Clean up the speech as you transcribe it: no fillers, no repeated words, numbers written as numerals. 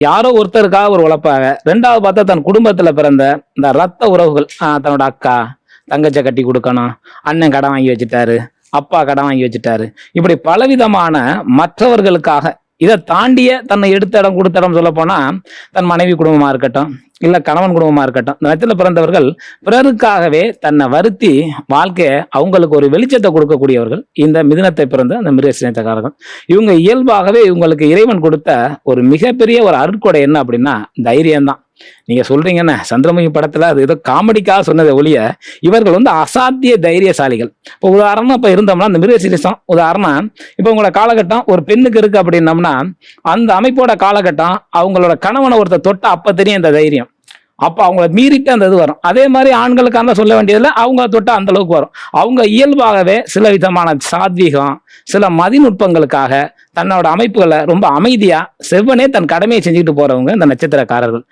யாரோ ஒருத்தருக்காக ஒரு உழைப்பாங்க. 2வது பார்த்தா தன் குடும்பத்துல பிறந்த இந்த ரத்த உறவுகள், தன்னோட அக்கா, தங்கச்சிய கட்டி குடுக்கணும். அண்ணன் கடன் வாங்கி வச்சுட்டாரு. அப்பா கடன் வாங்கி வச்சுட்டாரு. இப்படி பலவிதமான மற்றவர்களுக்காக இத தாண்டிய தன்னை எடுத்த இடம், குடுத்த இடம் சொல்லப்போனா, தன் மனைவி குடும்பமா இருக்கட்டும், இல்ல கணவன் குடும்பமா இருக்கட்டும். இந்த நேரத்துல பிறந்தவர்கள் பிறருக்காகவே தன்னை வருத்தி வாழ்க்கைய அவங்களுக்கு ஒரு வெளிச்சத்தை கொடுக்கக்கூடியவர்கள் இந்த மிதுனத்தை பிறந்த அந்த மிருகசீரிஷக்காரர்கள். இவங்க இயல்பாகவே இவங்களுக்கு இறைவன் கொடுத்த ஒரு மிகப்பெரிய ஒரு அருட்கொடை என்ன அப்படின்னா தைரியம் தான். நீங்க சொல்றீங்கன்னு சந்திரமுகி படத்துல அது ஏதோ காமெடிக்காக சொன்னதை ஒழிய, இவர்கள் வந்து அசாத்திய தைரியசாலிகள். இப்போ உதாரணம் இப்ப இருந்தோம்னா இந்த மிருகசீரிஷம் உதாரணம், இப்ப உங்களோட காலகட்டம் ஒரு பெண்ணுக்கு இருக்கு அப்படின்னம்னா, அந்த அமைப்போட காலகட்டம் அவங்களோட கணவனை ஒருத்தர் தொட்டா அப்ப தெரியும் இந்த தைரியம். அப்ப அவங்கள மீறிட்டு அந்த இது வரும். அதே மாதிரி ஆண்களுக்கான சொல்ல வேண்டியதுல அவங்க தொட்டா அந்த அளவுக்கு வரும். அவங்க இயல்பாகவே சில விதமான சாத்வீகம், சில மதிநுட்பங்களுக்காக தன்னோட அமைப்புகளை ரொம்ப அமைதியா செவ்வனே தன் கடமையை செஞ்சுட்டு போறவங்க இந்த நட்சத்திரக்காரர்கள்.